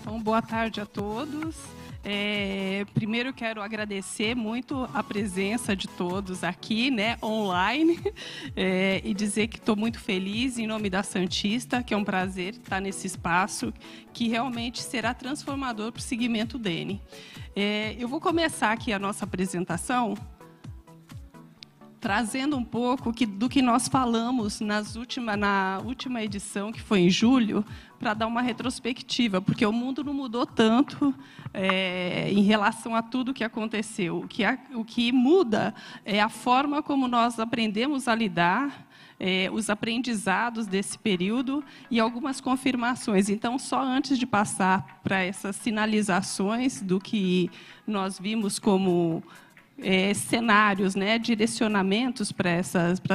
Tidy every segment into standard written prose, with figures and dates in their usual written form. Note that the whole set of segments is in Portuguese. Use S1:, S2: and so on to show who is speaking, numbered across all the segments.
S1: Então, boa tarde a todos. Primeiro, quero agradecer muito a presença de todos aqui, né, online, e dizer que estou muito feliz em nome da Santista, que é um prazer estar nesse espaço, que realmente será transformador para o segmento DN. Eu vou começar aqui a nossa apresentação trazendo um pouco do que nós falamos na última edição, que foi em julho, para dar uma retrospectiva, porque o mundo não mudou tanto em relação a tudo que aconteceu. O que muda é a forma como nós aprendemos a lidar, os aprendizados desse período e algumas confirmações. Então, só antes de passar para essas sinalizações do que nós vimos como cenários, né, direcionamentos para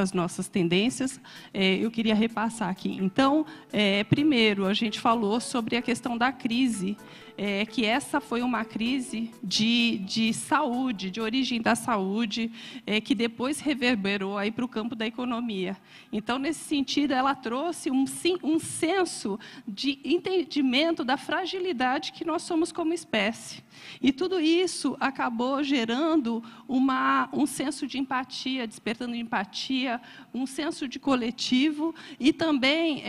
S1: as nossas tendências, eu queria repassar aqui. Então, primeiro, a gente falou sobre a questão da crise, que essa foi uma crise de saúde, de origem da saúde, que depois reverberou aí para o campo da economia. Então, nesse sentido, ela trouxe um senso de entendimento da fragilidade que nós somos como espécie. E tudo isso acabou gerando um senso de empatia, despertando empatia, um senso de coletivo e também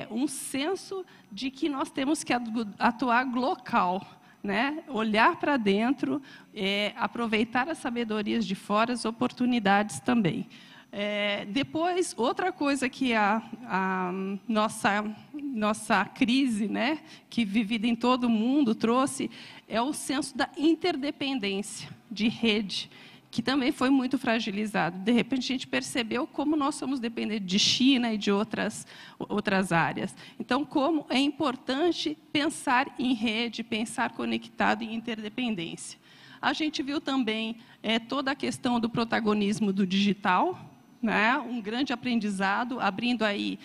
S1: um senso de que nós temos que atuar local, né? Olhar para dentro, aproveitar as sabedorias de fora, as oportunidades também. Depois, outra coisa que a nossa crise, né, que vivida em todo o mundo, trouxe, é o senso da interdependência de rede, que também foi muito fragilizado. De repente, a gente percebeu como nós somos dependentes de China e de outras áreas. Então, como é importante pensar em rede, pensar conectado em interdependência. A gente viu também toda a questão do protagonismo do digital, né? Um grande aprendizado, abrindo aí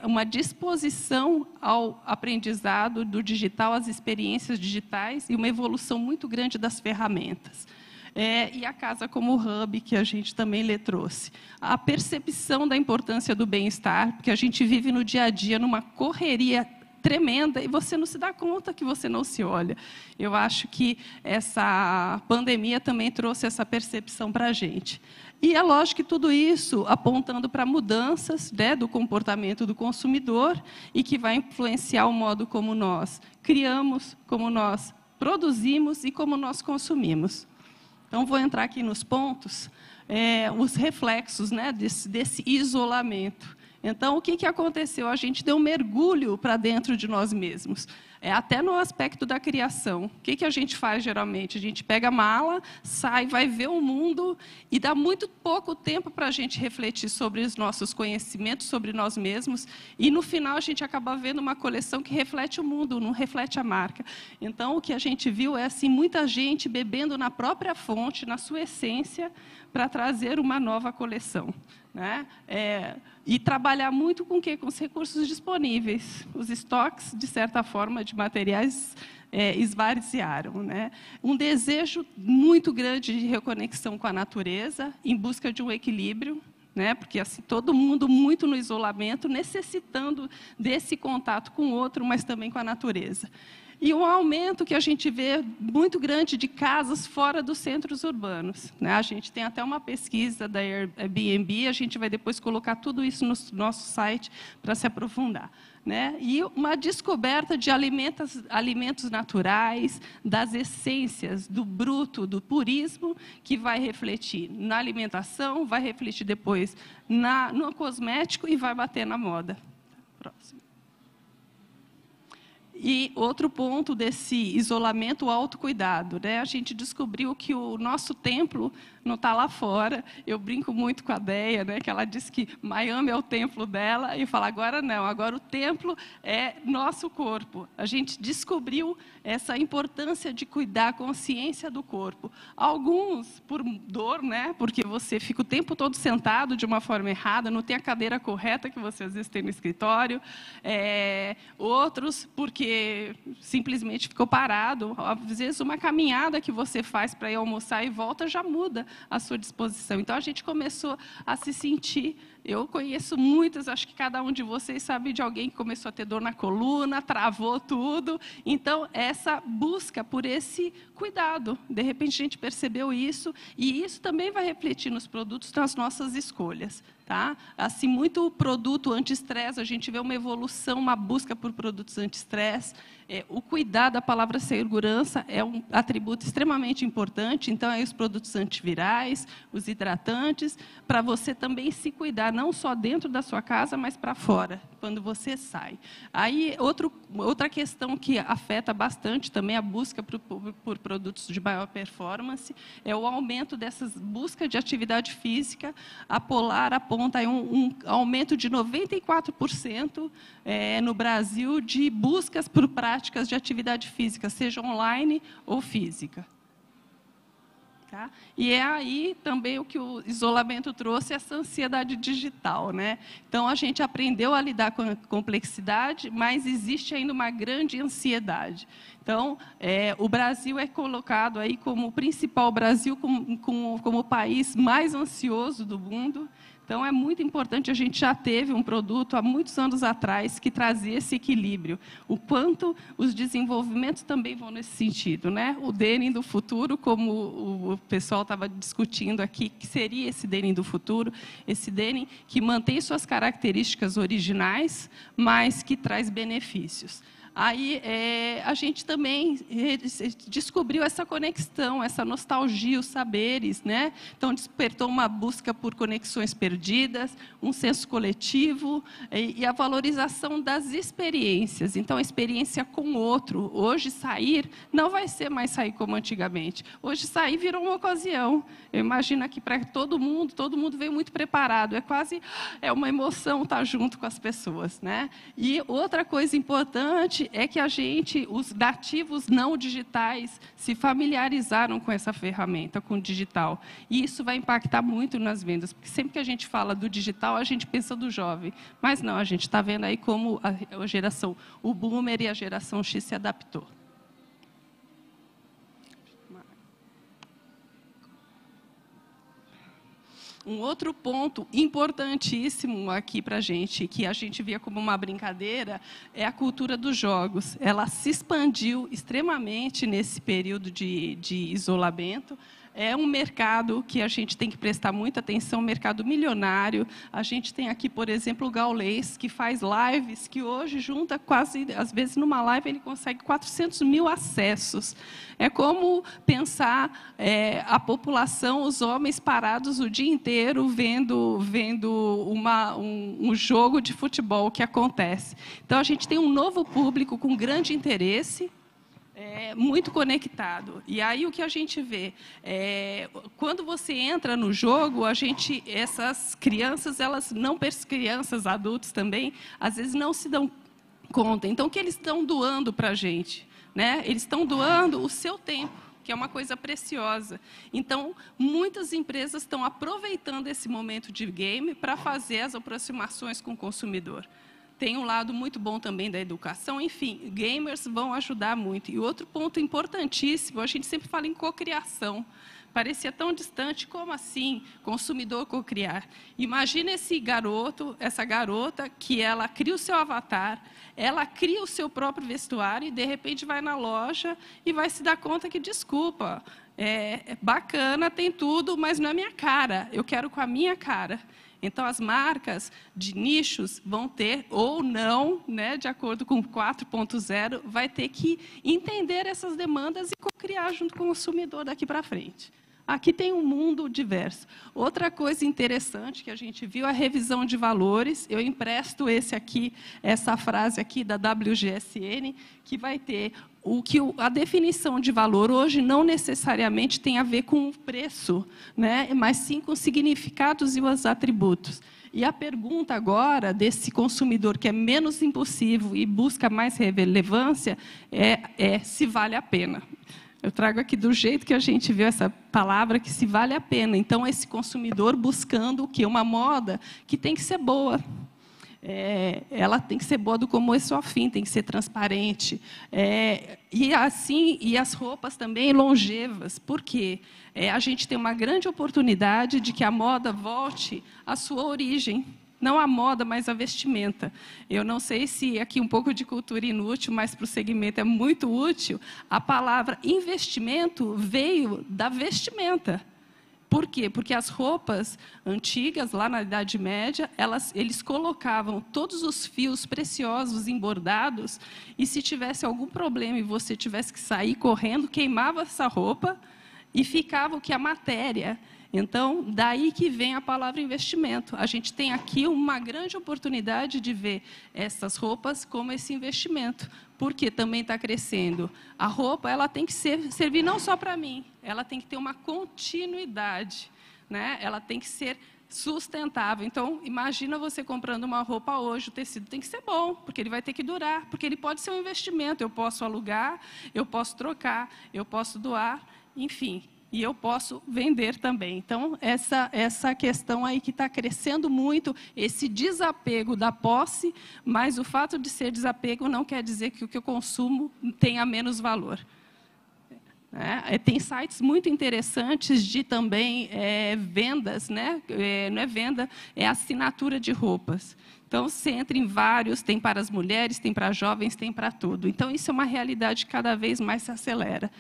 S1: uma disposição ao aprendizado do digital, às experiências digitais e uma evolução muito grande das ferramentas. E a casa como hub, que a gente também lhe trouxe. A percepção da importância do bem-estar, porque a gente vive no dia a dia numa correria tremenda e você não se dá conta que você não se olha. Eu acho que essa pandemia também trouxe essa percepção para a gente. E é lógico que tudo isso apontando para mudanças, né, do comportamento do consumidor e que vai influenciar o modo como nós criamos, como nós produzimos e como nós consumimos. Então, vou entrar aqui nos pontos, os reflexos, né, desse isolamento. Então, o que aconteceu? A gente deu um mergulho para dentro de nós mesmos. Até no aspecto da criação. O que a gente faz, geralmente? A gente pega a mala, sai, vai ver o mundo e dá muito pouco tempo para a gente refletir sobre os nossos conhecimentos, sobre nós mesmos. E, no final, a gente acaba vendo uma coleção que reflete o mundo, não reflete a marca. Então, o que a gente viu é assim, muita gente bebendo na própria fonte, na sua essência, para trazer uma nova coleção, né? E trabalhar muito com o quê? Com os recursos disponíveis. Os estoques, de certa forma, de materiais esvaziaram, né? Um desejo muito grande de reconexão com a natureza, em busca de um equilíbrio, né? Porque assim, todo mundo muito no isolamento, necessitando desse contato com o outro, mas também com a natureza. E um aumento que a gente vê muito grande de casas fora dos centros urbanos, né? A gente tem até uma pesquisa da Airbnb, a gente vai depois colocar tudo isso no nosso site para se aprofundar, né? E uma descoberta de alimentos naturais, das essências, do bruto, do purismo, que vai refletir na alimentação, vai refletir depois no cosmético e vai bater na moda. Próximo. E outro ponto desse isolamento, o autocuidado, né? A gente descobriu que o nosso templo não está lá fora. Eu brinco muito com a Deia, né? Que ela disse que Miami é o templo dela, e eu falo, agora não, agora o templo é nosso corpo. A gente descobriu essa importância de cuidar a consciência do corpo. Alguns por dor, né? Porque você fica o tempo todo sentado de uma forma errada, não tem a cadeira correta que você às vezes tem no escritório. Outros porque simplesmente ficou parado. Às vezes uma caminhada que você faz para ir almoçar e volta já muda a sua disposição. Então, a gente começou a se sentir Eu conheço muitas, acho que cada um de vocês sabe de alguém que começou a ter dor na coluna, travou tudo. Então, essa busca por esse cuidado. De repente, a gente percebeu isso, e isso também vai refletir nos produtos, nas nossas escolhas. Tá? Assim, muito produto anti-estresse, a gente vê uma evolução, uma busca por produtos anti-estresse. O cuidado, a palavra segurança é um atributo extremamente importante. Então, aí os produtos antivirais, os hidratantes, para você também se cuidar, não só dentro da sua casa, mas para fora, quando você sai. Aí, outra questão que afeta bastante também a busca por produtos de maior performance é o aumento dessas buscas de atividade física. A Polar aponta aí um aumento de 94% no Brasil de buscas por práticas de atividade física, seja online ou física. Tá? E é aí também o que o isolamento trouxe, essa ansiedade digital, né? Então, a gente aprendeu a lidar com a complexidade, mas existe ainda uma grande ansiedade. Então, o Brasil é colocado aí como o principal Brasil, como o país mais ansioso do mundo. Então, é muito importante, a gente já teve um produto há muitos anos atrás que trazia esse equilíbrio. O quanto os desenvolvimentos também vão nesse sentido, né? O denim do futuro, como o pessoal estava discutindo aqui, que seria esse denim do futuro, esse denim que mantém suas características originais, mas que traz benefícios. Aí, a gente também descobriu essa conexão, essa nostalgia, os saberes, né? Então, despertou uma busca por conexões perdidas, um senso coletivo e a valorização das experiências. Então, a experiência com o outro. Hoje, sair não vai ser mais sair como antigamente. Hoje, sair virou uma ocasião. Eu imagino que para todo mundo veio muito preparado. É uma emoção estar junto com as pessoas, né? E outra coisa importante é que os nativos não digitais se familiarizaram com essa ferramenta, com o digital. E isso vai impactar muito nas vendas, porque sempre que a gente fala do digital, a gente pensa do jovem. Mas não, a gente está vendo aí como a geração, o boomer e a geração X se adaptou. Um outro ponto importantíssimo aqui para a gente, que a gente via como uma brincadeira, é a cultura dos jogos. Ela se expandiu extremamente nesse período de isolamento. É um mercado que a gente tem que prestar muita atenção, um mercado milionário. A gente tem aqui, por exemplo, o Gaules, que faz lives, que hoje junta quase, às vezes numa live ele consegue 400 mil acessos. É como pensar a população, os homens parados o dia inteiro vendo um jogo de futebol que acontece. Então, a gente tem um novo público com grande interesse, muito conectado. E aí o que a gente vê? Quando você entra no jogo, essas crianças, crianças, adultos também, às vezes não se dão conta. Então, o que eles estão doando para a gente? Né? Eles estão doando o seu tempo, que é uma coisa preciosa. Então, muitas empresas estão aproveitando esse momento de game para fazer as aproximações com o consumidor. Tem um lado muito bom também da educação, enfim, gamers vão ajudar muito. E outro ponto importantíssimo, a gente sempre fala em cocriação. Parecia tão distante, como assim, consumidor cocriar? Imagina esse garoto, essa garota, que ela cria o seu avatar, ela cria o seu próprio vestuário e, de repente, vai na loja e vai se dar conta que, desculpa, é bacana, tem tudo, mas não é minha cara, eu quero com a minha cara. Então, as marcas de nichos vão ter, ou não, né, de acordo com 4.0, vai ter que entender essas demandas e co-criar junto com o consumidor daqui para frente. Aqui tem um mundo diverso. Outra coisa interessante que a gente viu é a revisão de valores. Eu empresto essa frase aqui da WGSN, que vai ter a definição de valor hoje não necessariamente tem a ver com o preço, né? Mas sim com os significados e os atributos. E a pergunta agora desse consumidor que é menos impulsivo e busca mais relevância é se vale a pena. Eu trago aqui do jeito que a gente viu essa palavra, que se vale a pena. Então, esse consumidor buscando o quê? Uma moda que tem que ser boa. Ela tem que ser boa do começo ao fim, tem que ser transparente. E as roupas também longevas. Por quê? A gente tem uma grande oportunidade de que a moda volte à sua origem. não a moda, mas a vestimenta. Eu não sei se aqui um pouco de cultura inútil, mas para o segmento é muito útil. A palavra investimento veio da vestimenta. Por quê? Porque as roupas antigas, lá na Idade Média, eles colocavam todos os fios preciosos embordados, e se tivesse algum problema e você tivesse que sair correndo, queimava essa roupa e ficava o que? A matéria. Então, daí que vem a palavra investimento. A gente tem aqui uma grande oportunidade de ver essas roupas como esse investimento, porque também está crescendo. A roupa ela tem que servir não só para mim, ela tem que ter uma continuidade, né? Ela tem que ser sustentável. Então, imagina você comprando uma roupa hoje, o tecido tem que ser bom, porque ele vai ter que durar, porque ele pode ser um investimento. Eu posso alugar, eu posso trocar, eu posso doar, enfim. E eu posso vender também. Então, essa questão aí que está crescendo muito, esse desapego da posse, mas o fato de ser desapego não quer dizer que o que eu consumo tenha menos valor. Tem sites muito interessantes de também vendas, né? Não é venda, é assinatura de roupas. Então, você entra em vários, tem para as mulheres, tem para jovens, tem para tudo. Então, isso é uma realidade que cada vez mais se acelera.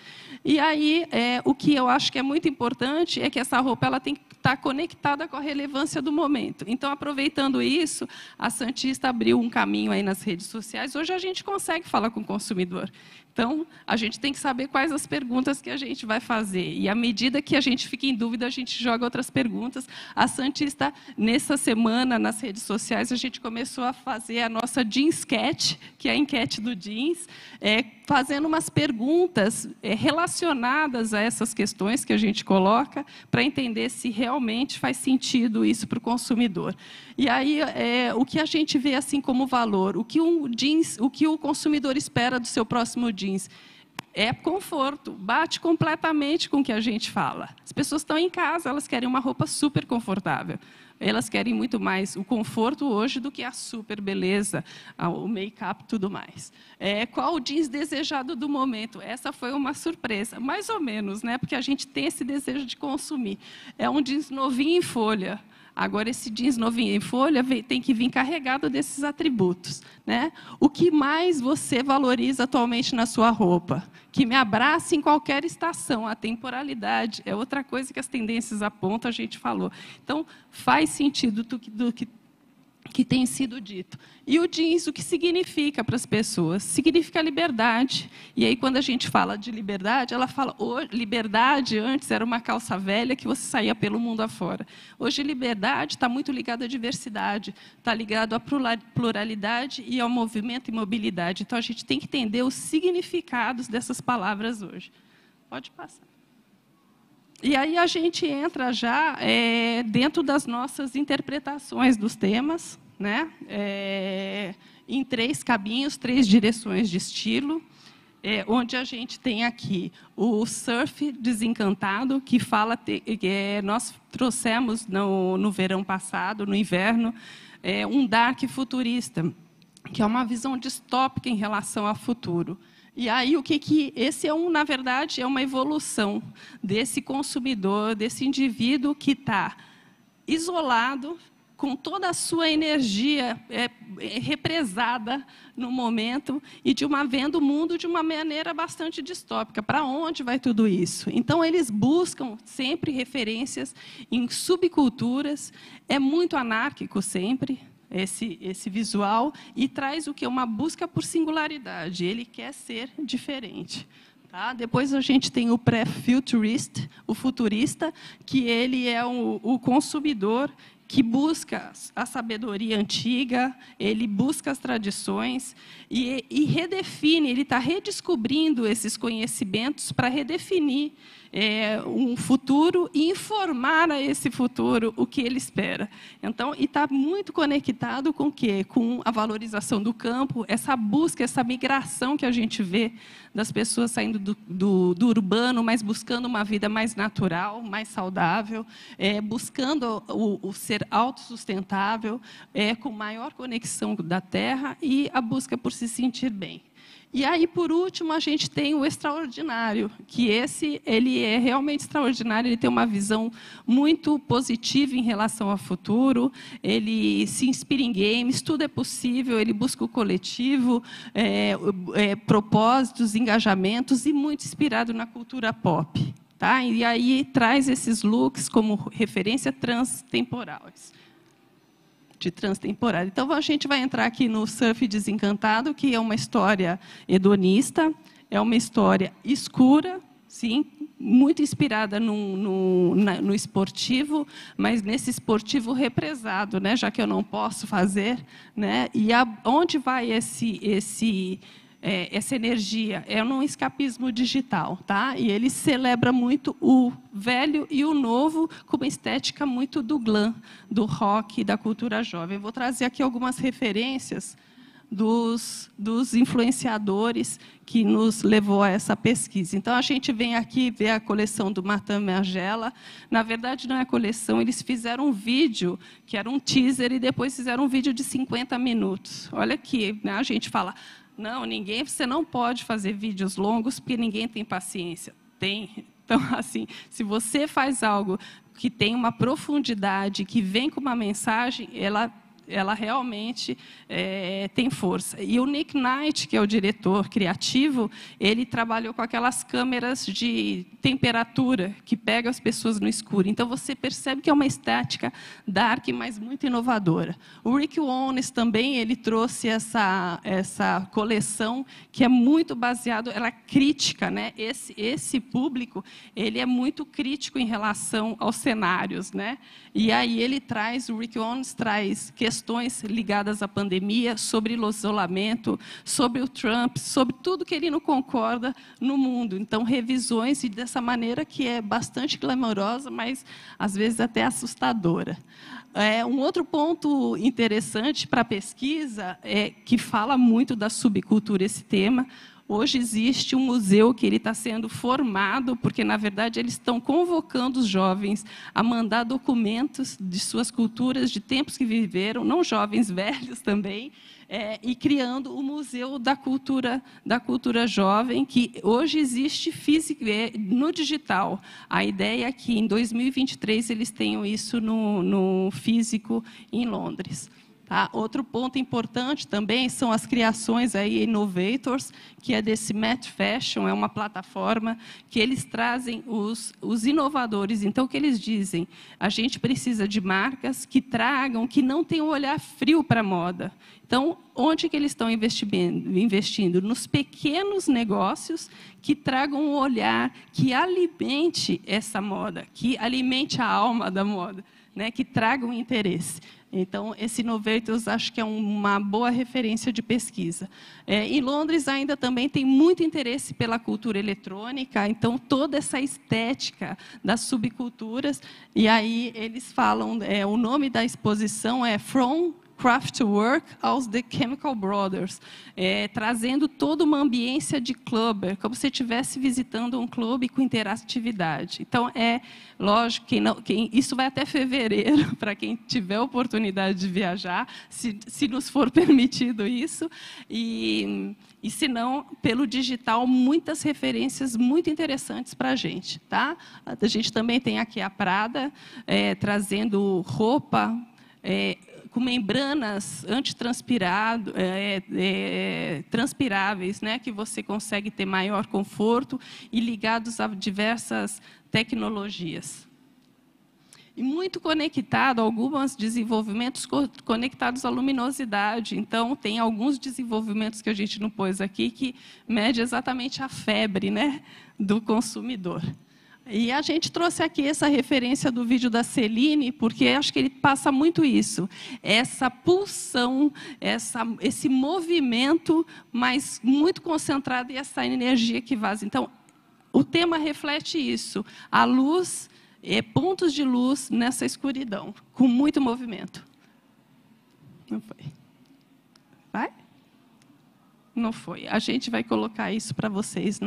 S1: E aí, o que eu acho que é muito importante é que essa roupa ela tem que estar conectada com a relevância do momento. Então, aproveitando isso, a Santista abriu um caminho aí nas redes sociais. Hoje a gente consegue falar com o consumidor. Então, a gente tem que saber quais as perguntas que a gente vai fazer. E, à medida que a gente fica em dúvida, a gente joga outras perguntas. A Santista, nessa semana, nas redes sociais, a gente começou a fazer a nossa Jeanscat, que é a enquete do jeans, fazendo umas perguntas relacionadas a essas questões que a gente coloca, para entender se realmente faz sentido isso para o consumidor. E aí, o que a gente vê assim como valor, o que o consumidor espera do seu próximo jeans? É conforto, bate completamente com o que a gente fala. As pessoas estão em casa, elas querem uma roupa super confortável. Elas querem muito mais o conforto hoje do que a super beleza, o make-up e tudo mais. Qual o jeans desejado do momento? Essa foi uma surpresa, mais ou menos, né? Porque a gente tem esse desejo de consumir. É um jeans novinho em folha. Agora, esse jeans novinho em folha tem que vir carregado desses atributos, né? O que mais você valoriza atualmente na sua roupa? Que me abrace em qualquer estação. A temporalidade é outra coisa que as tendências apontam, a gente falou. Então, faz sentido do que tem sido dito. E o jeans, o que significa para as pessoas? Significa liberdade. E aí, quando a gente fala de liberdade, ela fala, liberdade antes era uma calça velha que você saía pelo mundo afora. Hoje, liberdade está muito ligada à diversidade, está ligado à pluralidade e ao movimento e mobilidade. Então, a gente tem que entender os significados dessas palavras hoje. Pode passar. E aí a gente entra já dentro das nossas interpretações dos temas, né? Em 3 caminhos, 3 direções de estilo, onde a gente tem aqui o surf desencantado, que fala nós trouxemos no verão passado, no inverno, um dark futurista, que é uma visão distópica em relação ao futuro. E aí, esse na verdade, é uma evolução desse consumidor, desse indivíduo que está isolado, com toda a sua energia represada no momento, e vendo o mundo de uma maneira bastante distópica. Para onde vai tudo isso? Então, eles buscam sempre referências em subculturas, é muito anárquico sempre, esse visual, e traz o que? Uma busca por singularidade. Ele quer ser diferente. Tá? Depois a gente tem o pré-futurist, o futurista, que ele é o consumidor que busca a sabedoria antiga, ele busca as tradições e redefine, ele está redescobrindo esses conhecimentos para redefinir um futuro e informar a esse futuro o que ele espera. Então, e está muito conectado com o quê? Com a valorização do campo, essa busca, essa migração que a gente vê das pessoas saindo do urbano, mas buscando uma vida mais natural, mais saudável, buscando o ser autossustentável, com maior conexão da terra e a busca por se sentir bem. E aí, por último, a gente tem o extraordinário, que ele é realmente extraordinário, ele tem uma visão muito positiva em relação ao futuro, ele se inspira em games, tudo é possível, ele busca o coletivo, propósitos, engajamentos, e muito inspirado na cultura pop. Tá? E aí traz esses looks como referência transtemporais. Então, a gente vai entrar aqui no Surf Desencantado, que é uma história hedonista, é uma história escura, sim, muito inspirada no esportivo, mas nesse esportivo represado, né, já que eu não posso fazer. Né, e onde vai essa energia? É num escapismo digital, tá? E ele celebra muito o velho e o novo, com uma estética muito do glam, do rock, da cultura jovem. Eu vou trazer aqui algumas referências dos influenciadores que nos levou a essa pesquisa. Então, a gente vem aqui ver a coleção do Martin Margiela. Na verdade, não é a coleção, eles fizeram um vídeo, que era um teaser, e depois fizeram um vídeo de 50 minutos. Olha aqui, né? A gente fala... Não, você não pode fazer vídeos longos, porque ninguém tem paciência. Tem. Então, assim, se você faz algo que tem uma profundidade, que vem com uma mensagem, ela realmente tem força. E o Nick Knight, que é o diretor criativo, ele trabalhou com aquelas câmeras de temperatura, que pega as pessoas no escuro. Então, você percebe que é uma estética dark, mas muito inovadora. O Rick Owens também, ele trouxe essa coleção, que é muito baseado, ela é crítica, né? Esse público, ele é muito crítico em relação aos cenários, né? E aí o Rick Owens traz questões ligadas à pandemia, sobre o isolamento, sobre o Trump, sobre tudo que ele não concorda no mundo. Então, revisões, e dessa maneira que é bastante glamourosa, mas, às vezes, até assustadora. Um outro ponto interessante para a pesquisa, que fala muito da subcultura, esse tema. Hoje existe um museu que ele está sendo formado, porque, na verdade, eles estão convocando os jovens a mandar documentos de suas culturas, de tempos que viveram, não jovens, velhos também, e criando o Museu da Cultura Jovem, que hoje existe físico, no digital. A ideia é que, em 2023, eles tenham isso no físico em Londres. Outro ponto importante também são as criações aí Innovators, que é desse Matt Fashion, é uma plataforma que eles trazem os inovadores. Então, o que eles dizem? A gente precisa de marcas que tragam, que não tenham um olhar frio para a moda. Então, onde que eles estão investindo? Nos pequenos negócios que tragam um olhar, que alimente essa moda, que alimente a alma da moda, né? Que tragam interesse. Então, esse Innovators acho que é uma boa referência de pesquisa. Em Londres ainda também tem muito interesse pela cultura eletrônica, então toda essa estética das subculturas, e aí eles falam, o nome da exposição é From Kraftwerk aos The Chemical Brothers, trazendo toda uma ambiência de clubber, como se estivesse visitando um clube com interatividade. Então, lógico, isso vai até fevereiro, para quem tiver oportunidade de viajar, se nos for permitido isso, e se não, pelo digital, muitas referências muito interessantes para a gente. Tá? A gente também tem aqui a Prada, trazendo roupa, com membranas transpiráveis, né, que você consegue ter maior conforto e ligados a diversas tecnologias. E muito conectado, alguns desenvolvimentos conectados à luminosidade. Então, tem alguns desenvolvimentos que a gente não pôs aqui, que mede exatamente a febre, né, do consumidor. E a gente trouxe aqui essa referência do vídeo da Celine, porque acho que ele passa muito isso. Essa pulsão, esse movimento, mas muito concentrado, e essa energia que vaza. Então, o tema reflete isso. A luz, pontos de luz nessa escuridão, com muito movimento. Não foi? Vai? Não foi. A gente vai colocar isso para vocês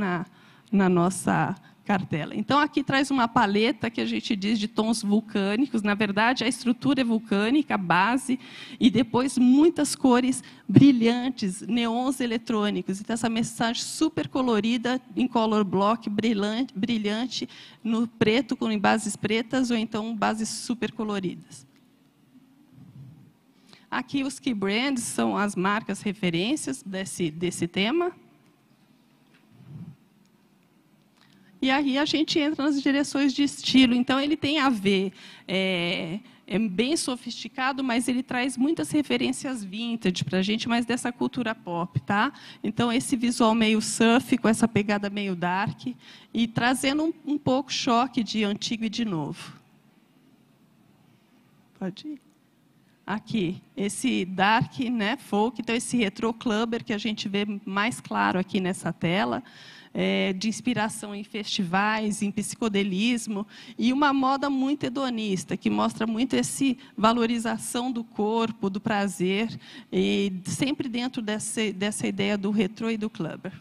S1: na nossa cartela. Então, aqui traz uma paleta que a gente diz de tons vulcânicos. Na verdade, a estrutura é vulcânica, a base, e depois muitas cores brilhantes, neons eletrônicos. Então, essa mensagem super colorida, em color block, brilhante no preto, em bases pretas, ou então bases super coloridas. Aqui, os key brands são as marcas referências desse tema. E aí a gente entra nas direções de estilo. Então, ele tem a ver, é bem sofisticado, mas ele traz muitas referências vintage para a gente, mas dessa cultura pop, tá? Então, esse visual meio surf, com essa pegada meio dark, e trazendo um pouco choque de antigo e de novo. Pode ir. Aqui, esse dark, né, folk, então esse retro clubber que a gente vê mais claro aqui nessa tela, de inspiração em festivais, em psicodelismo, e uma moda muito hedonista, que mostra muito essa valorização do corpo, do prazer, e sempre dentro dessa ideia do retrô e do clubber.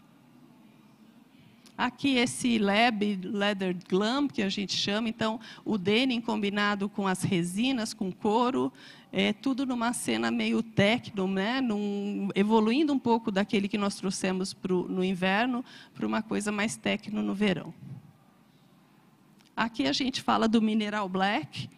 S1: Aqui esse leather glam, que a gente chama, então, o denim combinado com as resinas, com couro, tudo numa cena meio techno, né? Evoluindo um pouco daquele que nós trouxemos no inverno, para uma coisa mais techno no verão. Aqui a gente fala do mineral black,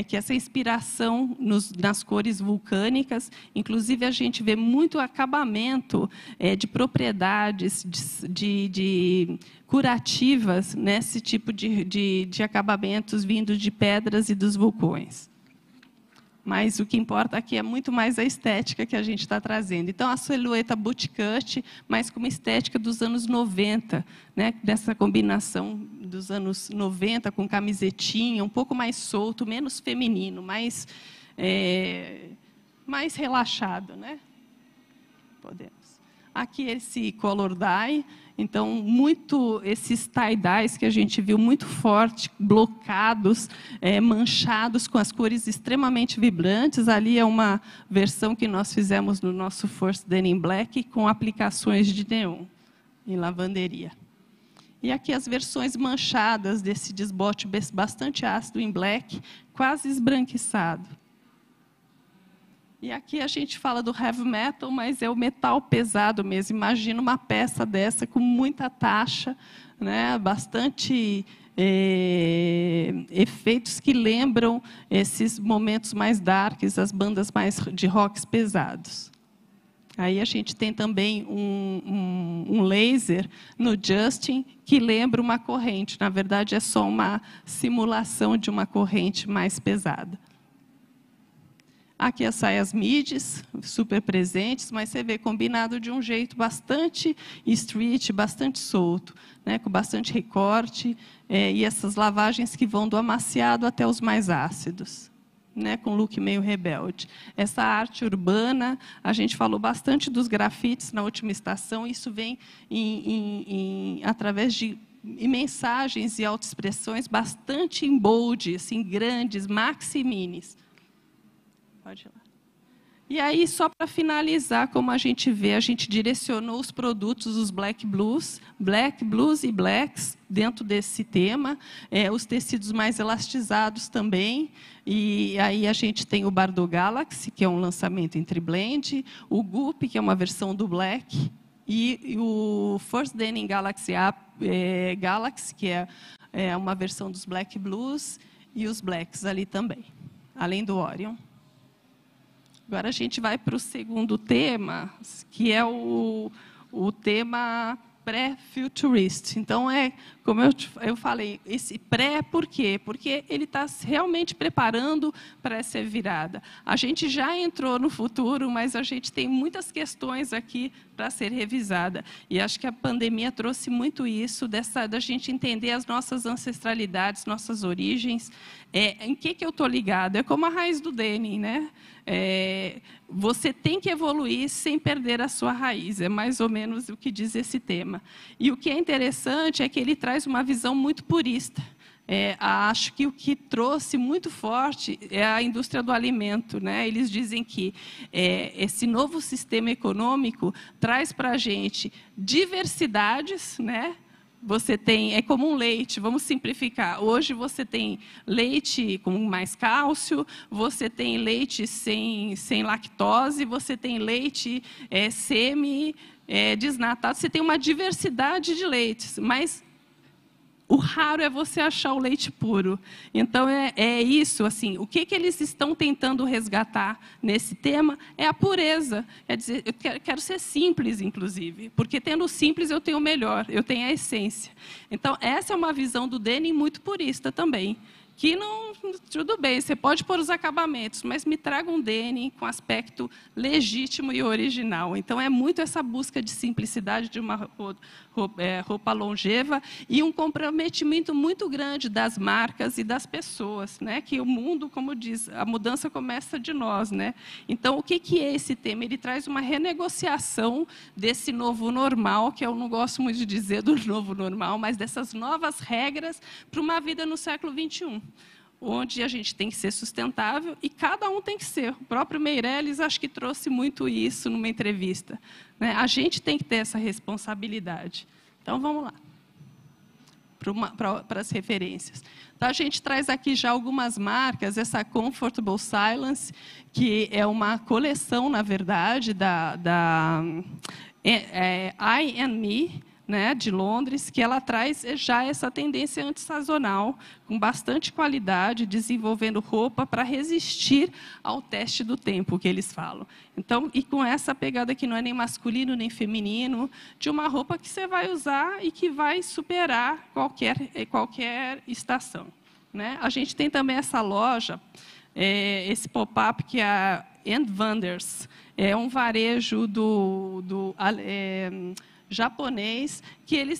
S1: que é essa inspiração nas cores vulcânicas. Inclusive, a gente vê muito acabamento de propriedades de curativas nesse tipo de acabamentos vindos de pedras e dos vulcões. Mas o que importa aqui é muito mais a estética que a gente está trazendo. Então, a silhueta bootcut, mas com uma estética dos anos 90, né? Dessa combinação dos anos 90 com camisetinha, um pouco mais solto, menos feminino, mais relaxado, né? Podemos. Aqui esse color dye. Então, muito esses tie-dyes que a gente viu muito forte, blocados, manchados com as cores extremamente vibrantes. Ali é uma versão que nós fizemos no nosso First Denim Black com aplicações de neon em lavanderia. E aqui as versões manchadas desse desbote bastante ácido em black, quase esbranquiçado. E aqui a gente fala do heavy metal, mas é o metal pesado mesmo. Imagina uma peça dessa com muita taxa, né? Bastante efeitos que lembram esses momentos mais darks, as bandas mais de rocks pesados. Aí a gente tem também um laser no Justin que lembra uma corrente. Na verdade, é só uma simulação de uma corrente mais pesada. Aqui as saias midis, super presentes, mas você vê combinado de um jeito bastante street, bastante solto, né, com bastante recorte, e essas lavagens que vão do amaciado até os mais ácidos, né, com look meio rebelde. Essa arte urbana, a gente falou bastante dos grafites na última estação, isso vem através de mensagens e autoexpressões bastante em bold, assim, grandes, maxi e minis. Pode ir lá. E aí, só para finalizar, como a gente vê, a gente direcionou os produtos, os black blues e blacks, dentro desse tema, os tecidos mais elastizados também, e aí a gente tem o Bardot Galaxy, que é um lançamento entre blend, o Goop, que é uma versão do black, e o First Denim Galaxy Galaxy, que é uma versão dos black blues, e os blacks ali também, além do Orion. Agora a gente vai para o segundo tema, que é o tema pré-futurist. Então, como eu falei, esse pré, por quê? Porque ele está realmente preparando para essa virada. A gente já entrou no futuro, mas a gente tem muitas questões aqui para ser revisada. E acho que a pandemia trouxe muito isso, da gente entender as nossas ancestralidades, nossas origens. Em que eu estou ligado? É como a raiz do denim, né? Você tem que evoluir sem perder a sua raiz. É mais ou menos o que diz esse tema. E o que é interessante é que ele traz uma visão muito purista. Acho que o que trouxe muito forte é a indústria do alimento, né? Eles dizem que esse novo sistema econômico traz para a gente diversidades, né? você tem, é como um leite, vamos simplificar. Hoje você tem leite com mais cálcio, você tem leite sem lactose, você tem leite desnatado, você tem uma diversidade de leites, mas o raro é você achar o leite puro. Então, é isso, assim, o que eles estão tentando resgatar nesse tema é a pureza. Quer dizer, eu quero ser simples, inclusive, porque tendo simples eu tenho o melhor, eu tenho a essência. Então, essa é uma visão do Denning muito purista também, que não, tudo bem, você pode pôr os acabamentos, mas me traga um Denning com aspecto legítimo e original. Então, é muito essa busca de simplicidade de uma roupa longeva e um comprometimento muito grande das marcas e das pessoas, né? Que o mundo, como diz, a mudança começa de nós, né? Então, o que é esse tema? Ele traz uma renegociação desse novo normal, que eu não gosto muito de dizer do novo normal, mas dessas novas regras para uma vida no século XXI. Onde a gente tem que ser sustentável e cada um tem que ser. O próprio Meirelles, acho que trouxe muito isso numa entrevista, né? A gente tem que ter essa responsabilidade. Então, vamos lá, para as referências. Então, a gente traz aqui já algumas marcas, essa Comfortable Silence, que é uma coleção, na verdade, da I&Me, né, de Londres, que ela traz já essa tendência antissazonal, com bastante qualidade, desenvolvendo roupa para resistir ao teste do tempo, que eles falam. Então, e com essa pegada que não é nem masculino nem feminino, de uma roupa que você vai usar e que vai superar qualquer estação, né? A gente tem também essa loja, esse pop-up que é a Wanders, é um varejo japonês, que eles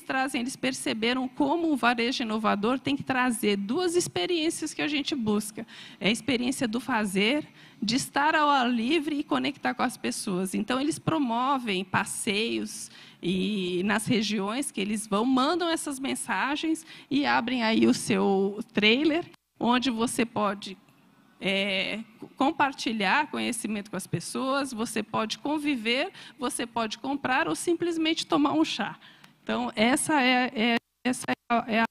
S1: perceberam como o varejo inovador tem que trazer duas experiências que a gente busca. É a experiência do fazer, de estar ao ar livre e conectar com as pessoas. Então, eles promovem passeios e nas regiões que eles vão, mandam essas mensagens e abrem aí o seu trailer, onde você pode compartilhar conhecimento com as pessoas, você pode conviver, você pode comprar ou simplesmente tomar um chá. Então, essa é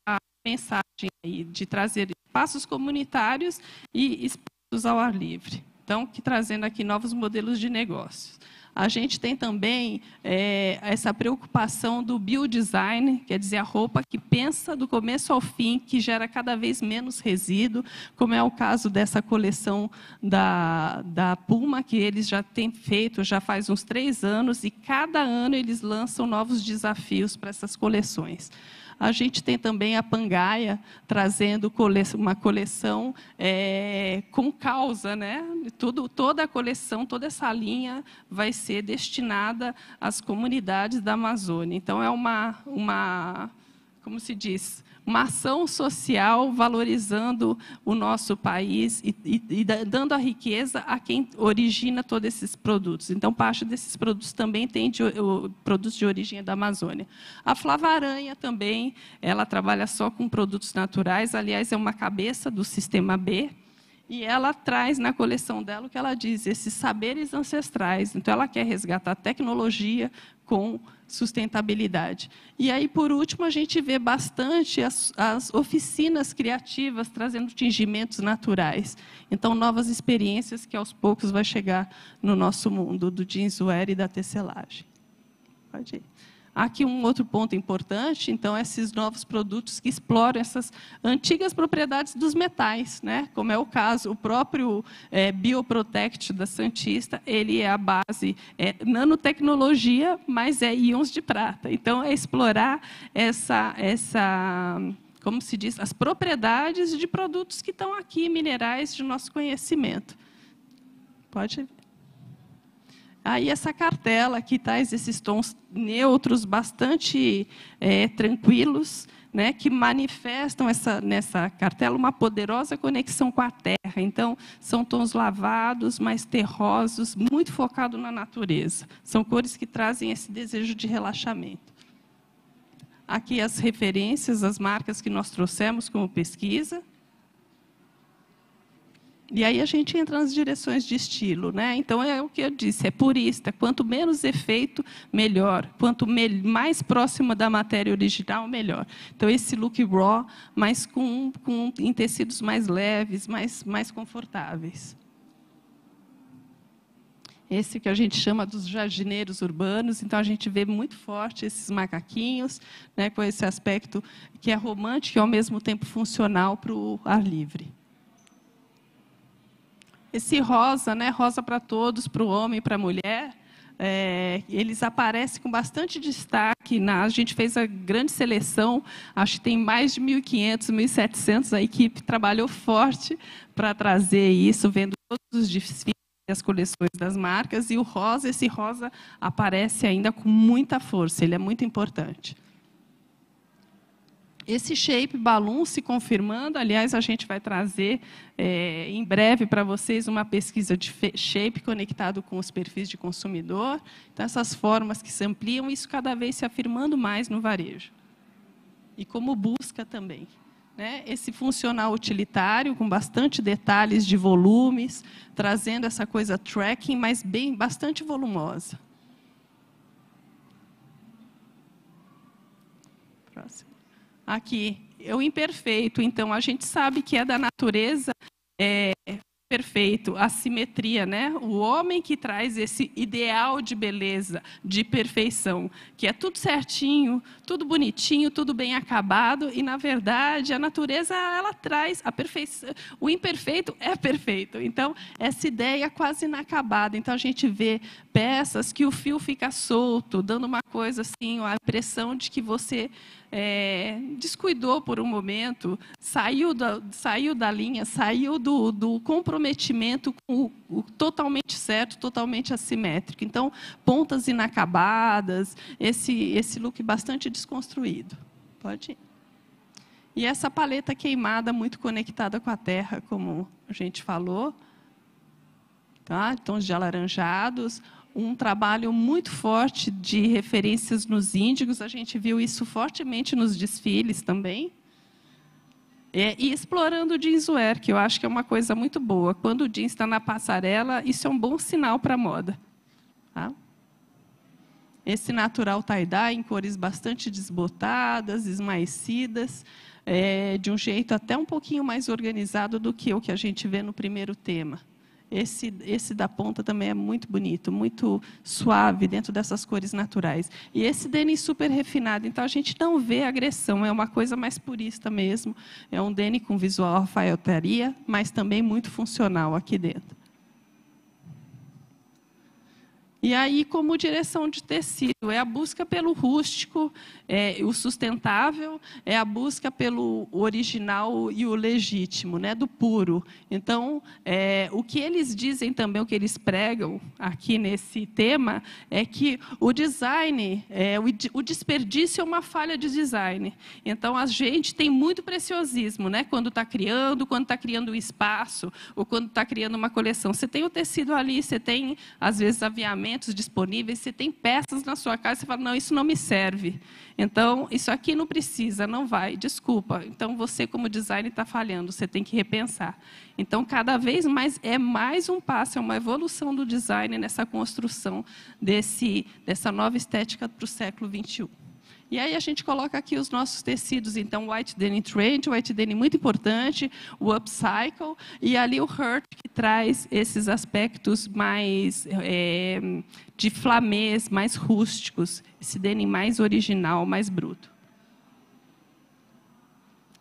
S1: a mensagem aí, de trazer espaços comunitários e espaços ao ar livre. Então, trazendo aqui novos modelos de negócios. A gente tem também essa preocupação do biodesign, quer dizer, a roupa que pensa do começo ao fim, que gera cada vez menos resíduo, como é o caso dessa coleção da Puma, que eles já têm feito, já faz uns 3 anos, e cada ano eles lançam novos desafios para essas coleções. A gente tem também a Pangaia, trazendo uma coleção com causa, né? Toda a coleção, toda essa linha vai ser destinada às comunidades da Amazônia. Então, é como se diz, uma ação social valorizando o nosso país e dando a riqueza a quem origina todos esses produtos. Então, parte desses produtos também tem produtos de origem da Amazônia. A Flavaranha também, ela trabalha só com produtos naturais, aliás, é uma cabeça do Sistema B, e ela traz na coleção dela o que ela diz, esses saberes ancestrais. Então, ela quer resgatar tecnologia com sustentabilidade. E aí, por último, a gente vê bastante as oficinas criativas trazendo tingimentos naturais. Então, novas experiências que, aos poucos, vai chegar no nosso mundo do jeanswear e da tecelagem. Pode ir. Aqui um outro ponto importante, então, esses novos produtos que exploram essas antigas propriedades dos metais, né? Como é o caso, o próprio Bioprotect da Santista, ele é a base nanotecnologia, mas é íons de prata. Então, é explorar como se diz, as propriedades de produtos que estão aqui, minerais de nosso conhecimento. Pode ver. Aí, essa cartela que traz esses tons neutros bastante tranquilos, né, que manifestam nessa cartela uma poderosa conexão com a terra. Então, são tons lavados, mais terrosos, muito focados na natureza. São cores que trazem esse desejo de relaxamento. Aqui as referências, as marcas que nós trouxemos como pesquisa. E aí a gente entra nas direções de estilo, né? Então é o que eu disse, é purista. Quanto menos efeito, melhor. Quanto mais próximo da matéria original, melhor. Então esse look raw, mas em tecidos mais leves, mais confortáveis. Esse que a gente chama dos jardineiros urbanos, então a gente vê muito forte esses macaquinhos, né, com esse aspecto que é romântico e ao mesmo tempo funcional para o ar livre. Esse rosa, né, rosa para todos, para o homem e para a mulher, eles aparecem com bastante destaque. A gente fez a grande seleção, acho que tem mais de 1.500, 1.700, a equipe trabalhou forte para trazer isso, vendo todos os desfiles, as coleções das marcas, e o rosa, esse rosa aparece ainda com muita força, ele é muito importante. Esse shape balloon se confirmando, aliás, a gente vai trazer em breve para vocês uma pesquisa de shape conectado com os perfis de consumidor. Então, essas formas que se ampliam, isso cada vez se afirmando mais no varejo. E como busca também. Né? Esse funcional utilitário, com bastante detalhes de volumes, trazendo essa coisa tracking, mas bastante volumosa. Próximo. Aqui, o imperfeito. Então, a gente sabe que é da natureza perfeito, a simetria, né? O homem que traz esse ideal de beleza, de perfeição, que é tudo certinho, tudo bonitinho, tudo bem acabado, e, na verdade, a natureza, ela traz a perfeição. O imperfeito é perfeito. Então, essa ideia quase inacabada. Então, a gente vê peças que o fio fica solto, dando uma coisa assim, a impressão de que você descuidou por um momento, saiu da linha, saiu do comprometimento com o totalmente certo, totalmente assimétrico. Então, pontas inacabadas, esse look bastante desconstruído. Pode ir. E essa paleta queimada, muito conectada com a terra, como a gente falou. Tá? Tons de alaranjados. Um trabalho muito forte de referências nos índigos, a gente viu isso fortemente nos desfiles também. E explorando o jeanswear, que eu acho que é uma coisa muito boa. Quando o jeans está na passarela, isso é um bom sinal para a moda. Tá? Esse natural tie-dye em cores bastante desbotadas, esmaecidas, de um jeito até um pouquinho mais organizado do que o que a gente vê no primeiro tema. Esse da ponta também é muito bonito, muito suave dentro dessas cores naturais. E esse denim super refinado, então a gente não vê agressão, é uma coisa mais purista mesmo. É um denim com visual alfaiataria, mas também muito funcional aqui dentro. E aí, como direção de tecido, é a busca pelo rústico, o sustentável, é a busca pelo original e o legítimo, né, do puro. Então, o que eles dizem também, o que eles pregam aqui nesse tema, é que o design, o desperdício é uma falha de design. Então, a gente tem muito preciosismo, né, quando está criando um espaço, ou quando está criando uma coleção. Você tem o tecido ali, você tem, às vezes, aviamentos disponíveis, você tem peças na sua casa, você fala, não, isso não me serve. Então, isso aqui não precisa, não vai, desculpa. Então, você, como designer, está falhando, você tem que repensar. Então, cada vez mais, é mais um passo, é uma evolução do design nessa construção dessa nova estética para o século XXI. E aí a gente coloca aqui os nossos tecidos, então, White Denim Trend, White Denim muito importante, o Upcycle, e ali o Hurt, que traz esses aspectos mais de flamês, mais rústicos, esse denim mais original, mais bruto.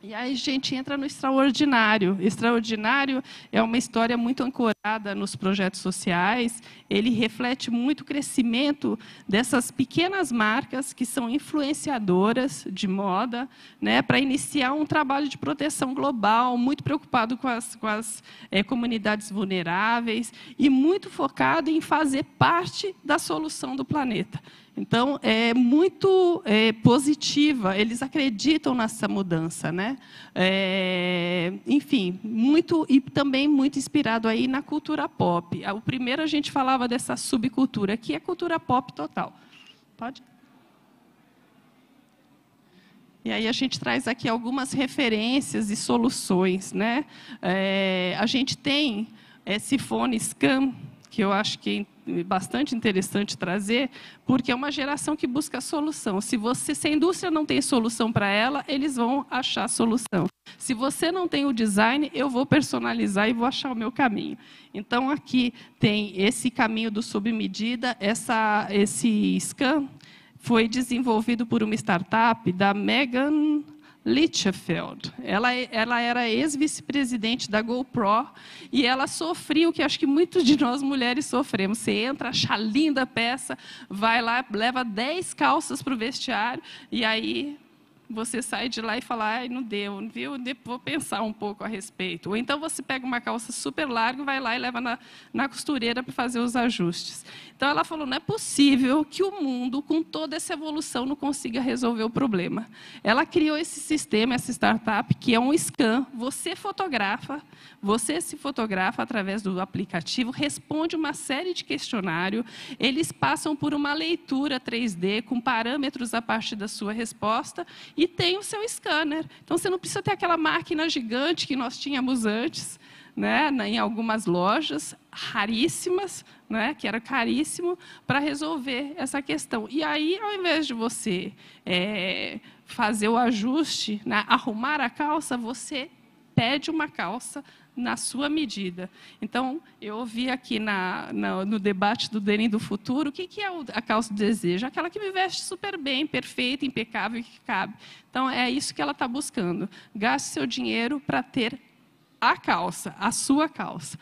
S1: E aí a gente entra no extraordinário. Extraordinário é uma história muito ancorada nos projetos sociais. Ele reflete muito o crescimento dessas pequenas marcas que são influenciadoras de moda, né, para iniciar um trabalho de proteção global, muito preocupado com as comunidades vulneráveis e muito focado em fazer parte da solução do planeta. Então, é muito positiva, eles acreditam nessa mudança, né? Enfim, e também muito inspirado aí na cultura pop. O primeiro a gente falava dessa subcultura, que é cultura pop total. Pode? E aí a gente traz aqui algumas referências e soluções, né? A gente tem esse Phone Scan, que eu acho que é bastante interessante trazer, porque é uma geração que busca solução. Se a indústria não tem solução para ela, eles vão achar solução. Se você não tem o design, eu vou personalizar e vou achar o meu caminho. Então, aqui tem esse caminho do sob medida, esse scan foi desenvolvido por uma startup da Megan Lichtenfeld. Ela era ex-vice-presidente da GoPro e ela sofria o que acho que muitos de nós mulheres sofremos. Você entra, acha linda a peça, vai lá, leva 10 calças para o vestiário e aí você sai de lá e fala, ai, não deu, viu? Vou pensar um pouco a respeito. Ou então você pega uma calça super larga, vai lá e leva na costureira para fazer os ajustes. Então ela falou, não é possível que o mundo, com toda essa evolução, não consiga resolver o problema. Ela criou esse sistema, essa startup, que é um scan. Você se fotografa através do aplicativo, responde uma série de questionários, eles passam por uma leitura 3D com parâmetros a partir da sua resposta e tem o seu scanner. Então, você não precisa ter aquela máquina gigante que nós tínhamos antes, né, em algumas lojas raríssimas, né, que era caríssimo, para resolver essa questão. E aí, ao invés de você fazer o ajuste, né, arrumar a calça, você pede uma calça na sua medida. Então, eu ouvi aqui no debate do Denim do Futuro, o que é a calça do desejo? Aquela que me veste super bem, perfeita, impecável e que cabe. Então, é isso que ela está buscando. Gaste seu dinheiro para ter a calça, a sua calça.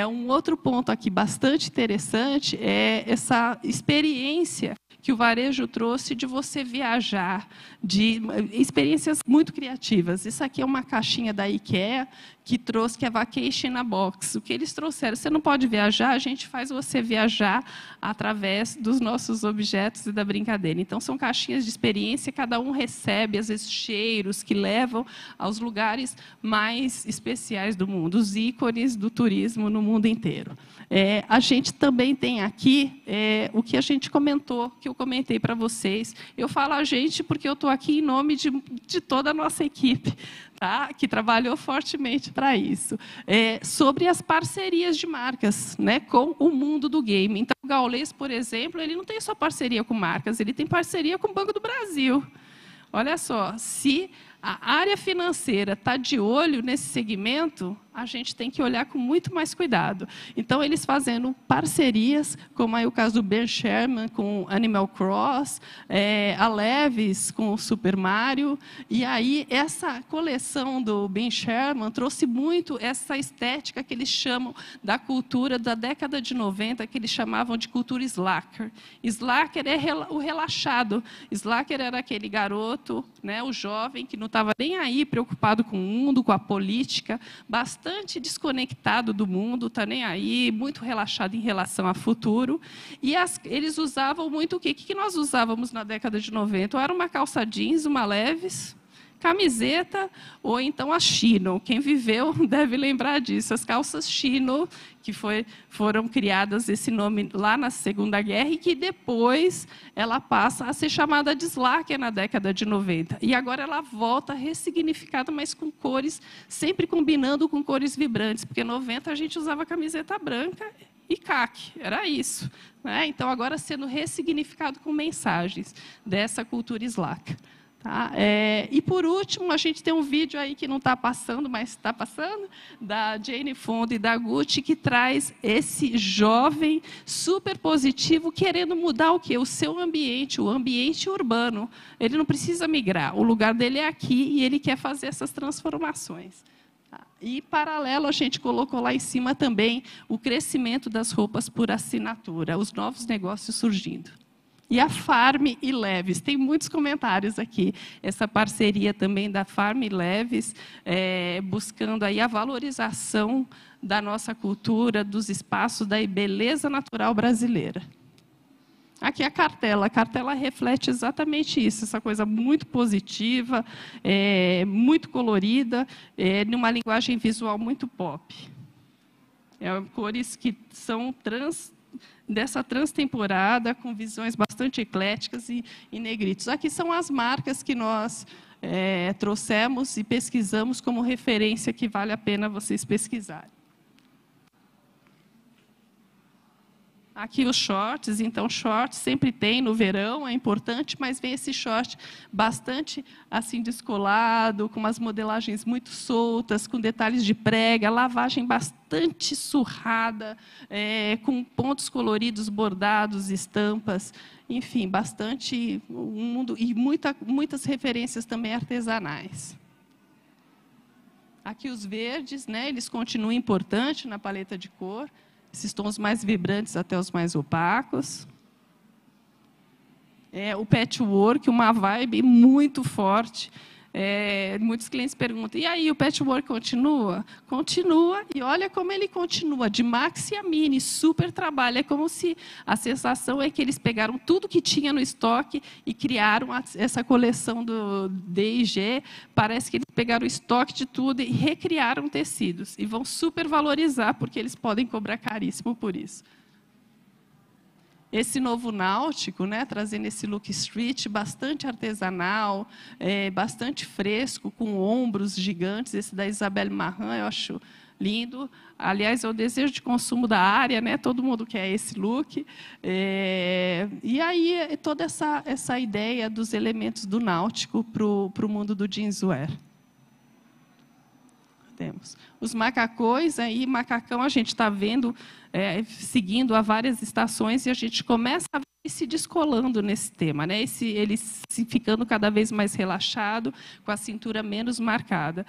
S1: Um outro ponto aqui bastante interessante é essa experiência que o varejo trouxe de você viajar, de experiências muito criativas. Isso aqui é uma caixinha da IKEA que trouxe, que é Vacation in a Box. O que eles trouxeram? Você não pode viajar, a gente faz você viajar através dos nossos objetos e da brincadeira. Então, são caixinhas de experiência, cada um recebe, às vezes, cheiros que levam aos lugares mais especiais do mundo, os ícones do turismo no mundo inteiro. A gente também tem aqui o que a gente comentou, que eu comentei para vocês. Eu falo a gente porque eu estou aqui em nome de toda a nossa equipe, tá? Que trabalhou fortemente para isso. Sobre as parcerias de marcas, né, com o mundo do game. Então, o Gaules, por exemplo, ele não tem só parceria com marcas, ele tem parceria com o Banco do Brasil. Olha só, se a área financeira está de olho nesse segmento, a gente tem que olhar com muito mais cuidado. Então, eles fazendo parcerias, como aí o caso do Ben Sherman com Animal Cross, a Levi's com o Super Mario, e aí essa coleção do Ben Sherman trouxe muito essa estética que eles chamam da cultura da década de 90, que eles chamavam de cultura slacker. Slacker é o relaxado. Slacker era aquele garoto, né, o jovem, que não estava nem aí preocupado com o mundo, com a política, bastante desconectado do mundo, está nem aí, muito relaxado em relação ao futuro. E eles usavam muito o quê? O que nós usávamos na década de 90? Ou era uma calça jeans, uma Levi's, camiseta, ou então a chino. Quem viveu deve lembrar disso. As calças chino, que foram criadas esse nome lá na Segunda Guerra, e que depois ela passa a ser chamada de slacker na década de 90. E agora ela volta ressignificada, mas com cores, sempre combinando com cores vibrantes, porque em 90 a gente usava camiseta branca e caque, era isso, né? Então, agora sendo ressignificado com mensagens dessa cultura slacker. Tá? E, por último, a gente tem um vídeo aí que não está passando, mas está passando, da Jane Fonda e da Gucci, que traz esse jovem super positivo querendo mudar o quê? O seu ambiente, o ambiente urbano. Ele não precisa migrar, o lugar dele é aqui e ele quer fazer essas transformações. E, paralelo, a gente colocou lá em cima também o crescimento das roupas por assinatura, os novos negócios surgindo. E a Farm e Levi's, tem muitos comentários aqui. Essa parceria também da Farm e Levi's, buscando aí a valorização da nossa cultura, dos espaços, da beleza natural brasileira. Aqui a cartela reflete exatamente isso, essa coisa muito positiva, muito colorida, numa linguagem visual muito pop. Cores que são dessa transtemporada, com visões bastante ecléticas e negritos. Aqui são as marcas que nós trouxemos e pesquisamos como referência que vale a pena vocês pesquisarem. Aqui os shorts, então short sempre tem no verão, é importante, mas vem esse short bastante assim descolado, com umas modelagens muito soltas, com detalhes de prega, lavagem bastante surrada, com pontos coloridos, bordados, estampas, enfim, bastante um mundo e muitas referências também artesanais. Aqui os verdes, né, eles continuam importantes na paleta de cor. Esses tons mais vibrantes até os mais opacos. O patchwork, uma vibe muito forte. Muitos clientes perguntam, e aí, o patchwork continua? Continua, e olha como ele continua, de maxi a mini, super trabalho. É como se a sensação é que eles pegaram tudo que tinha no estoque e criaram essa coleção do D&G. Parece que eles pegaram o estoque de tudo e recriaram tecidos. E vão super valorizar, porque eles podem cobrar caríssimo por isso. Esse novo náutico, né, trazendo esse look street, bastante artesanal, bastante fresco, com ombros gigantes. Esse da Isabelle Marant, eu acho lindo. Aliás, é o desejo de consumo da área, né? Todo mundo quer esse look. E aí, toda essa ideia dos elementos do náutico para o mundo do jeanswear. Temos os macacões, aí macacão a gente está vendo, seguindo a várias estações, e a gente começa a ver se descolando nesse tema, né? Ele se ficando cada vez mais relaxado, com a cintura menos marcada.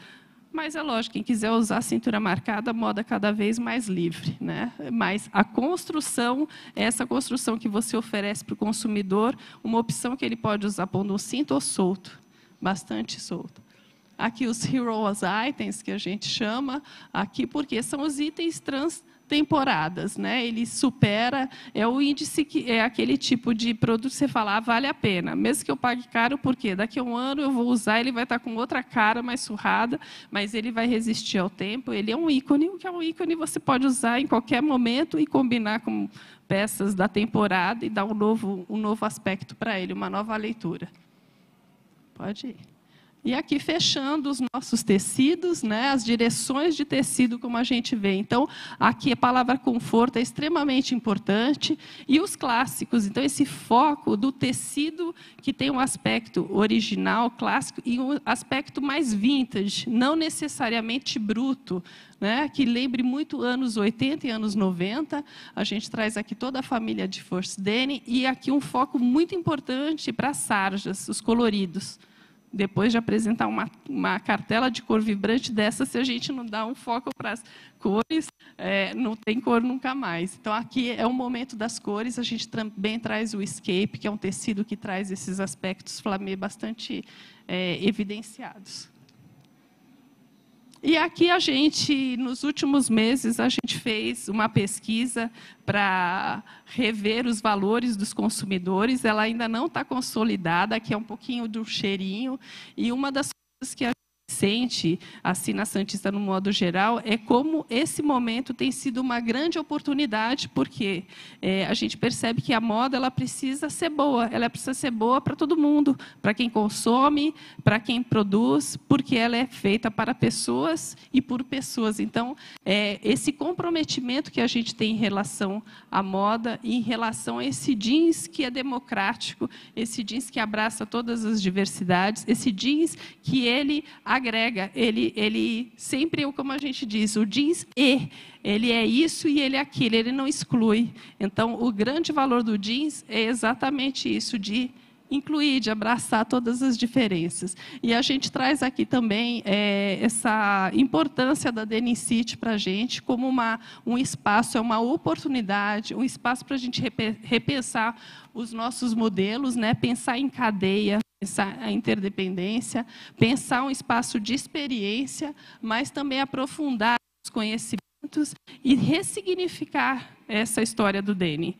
S1: Mas é lógico, quem quiser usar a cintura marcada, a moda cada vez mais livre, né? Mas a construção, essa construção que você oferece para o consumidor, uma opção que ele pode usar pondo um cinto ou solto, bastante solto. Aqui os heroes items, que a gente chama, aqui porque são os itens transtemporadas, né? Ele supera, o índice que é aquele tipo de produto que você fala, vale a pena, mesmo que eu pague caro, porque daqui a um ano eu vou usar, ele vai estar com outra cara mais surrada, mas ele vai resistir ao tempo. Ele é um ícone, o que é um ícone você pode usar em qualquer momento e combinar com peças da temporada e dar um novo aspecto para ele, uma nova leitura. Pode ir. E aqui fechando os nossos tecidos, né, as direções de tecido, como a gente vê. Então, aqui a palavra conforto é extremamente importante. E os clássicos, então, esse foco do tecido que tem um aspecto original, clássico, e um aspecto mais vintage, não necessariamente bruto, né, que lembre muito anos 80 e anos 90. A gente traz aqui toda a família de First Denim, e aqui um foco muito importante para as sarjas, os coloridos. Depois de apresentar uma cartela de cor vibrante dessa, se a gente não dá um foco para as cores, não tem cor nunca mais. Então, aqui é o momento das cores. A gente também traz o escape, que é um tecido que traz esses aspectos flamê bastante evidenciados. E aqui a gente, nos últimos meses, a gente fez uma pesquisa para rever os valores dos consumidores. Ela ainda não está consolidada, aqui é um pouquinho do cheirinho. E uma das coisas que a gente sente, assim, na Santista, no modo geral, é como esse momento tem sido uma grande oportunidade, porque a gente percebe que a moda ela precisa ser boa para todo mundo, para quem consome, para quem produz, porque ela é feita para pessoas e por pessoas. Então, esse comprometimento que a gente tem em relação à moda, em relação a esse jeans que é democrático, esse jeans que abraça todas as diversidades, esse jeans que ele agrega, ele sempre, como a gente diz, o jeans ele é isso e ele é aquilo, ele não exclui. Então, o grande valor do jeans é exatamente isso, de incluir, de abraçar todas as diferenças. E a gente traz aqui também essa importância da Denim City para a gente como um espaço, uma oportunidade, um espaço para a gente repensar os nossos modelos, né? Pensar em cadeia, pensar a interdependência, pensar um espaço de experiência, mas também aprofundar os conhecimentos e ressignificar essa história do denim.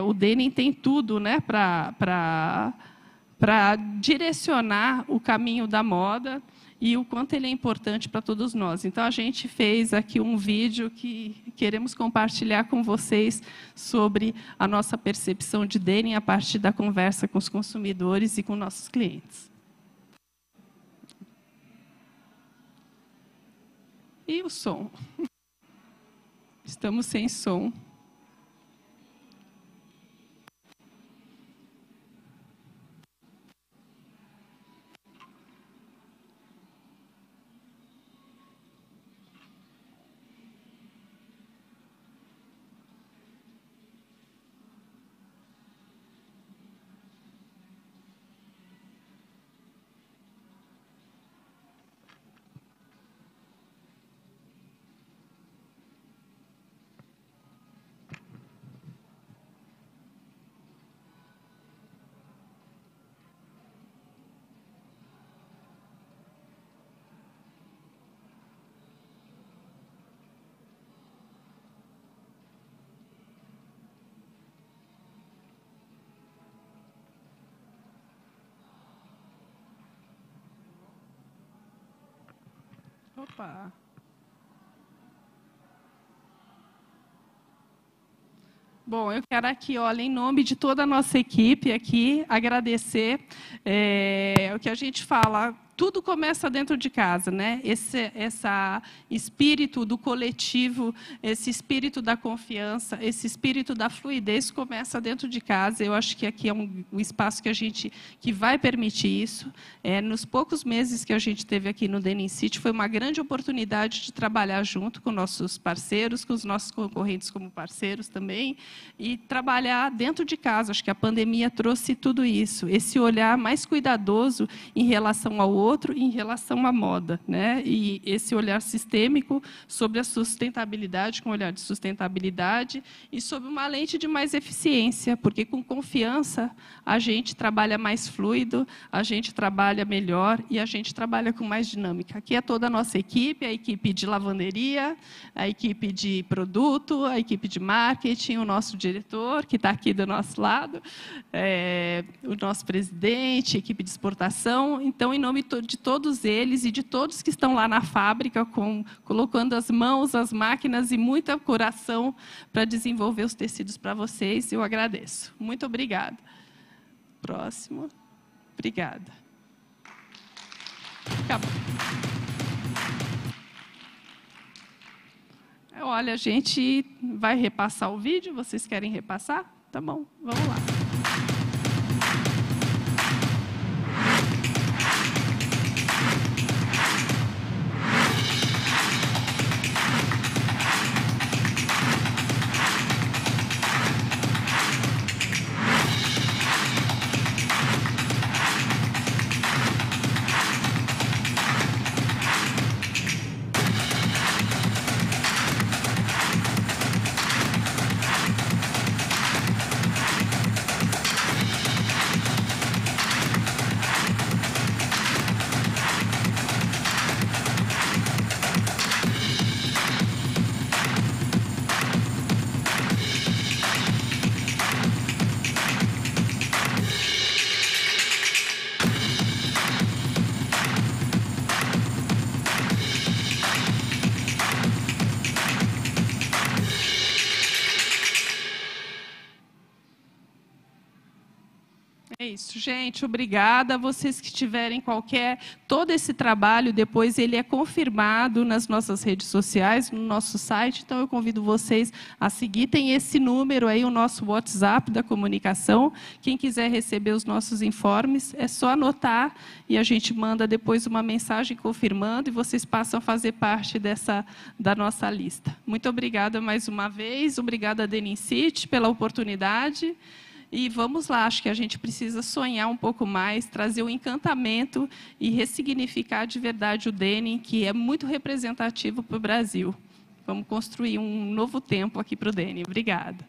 S1: O denim tem tudo, né, para direcionar o caminho da moda e o quanto ele é importante para todos nós. Então, a gente fez aqui um vídeo que queremos compartilhar com vocês sobre a nossa percepção de denim a partir da conversa com os consumidores e com nossos clientes. E o som? Estamos sem som. Opa! Bom, eu quero aqui, olha, em nome de toda a nossa equipe aqui, agradecer o que a gente fala. Tudo começa dentro de casa, né? Esse espírito do coletivo, esse espírito da confiança, esse espírito da fluidez começa dentro de casa. Eu acho que aqui é um espaço que vai permitir isso. Nos poucos meses que a gente teve aqui no Denim City, foi uma grande oportunidade de trabalhar junto com nossos parceiros, com os nossos concorrentes como parceiros também, e trabalhar dentro de casa. Acho que a pandemia trouxe tudo isso, esse olhar mais cuidadoso em relação ao outro, em relação à moda, né? E esse olhar sistêmico sobre a sustentabilidade, com olhar de sustentabilidade, e sob uma lente de mais eficiência, porque com confiança a gente trabalha mais fluido, a gente trabalha melhor e a gente trabalha com mais dinâmica. Aqui é toda a nossa equipe, a equipe de lavanderia, a equipe de produto, a equipe de marketing, o nosso diretor, que está aqui do nosso lado, o nosso presidente, a equipe de exportação. Então, em nome de todos eles e de todos que estão lá na fábrica, colocando as mãos, as máquinas e muito coração para desenvolver os tecidos para vocês, eu agradeço. Muito obrigada. Próximo. Obrigada. Acabou. Olha, a gente vai repassar o vídeo. Vocês querem repassar? Tá bom, vamos lá. É isso, gente. Obrigada. Vocês que tiverem todo esse trabalho, depois ele é confirmado nas nossas redes sociais, no nosso site. Então, eu convido vocês a seguir. Tem esse número aí, o nosso WhatsApp da comunicação. Quem quiser receber os nossos informes, é só anotar e a gente manda depois uma mensagem confirmando e vocês passam a fazer parte da nossa lista. Muito obrigada mais uma vez. Obrigada, Denim City, pela oportunidade. E vamos lá, acho que a gente precisa sonhar um pouco mais, trazer o encantamento e ressignificar de verdade o denim, que é muito representativo para o Brasil. Vamos construir um novo tempo aqui para o denim. Obrigada.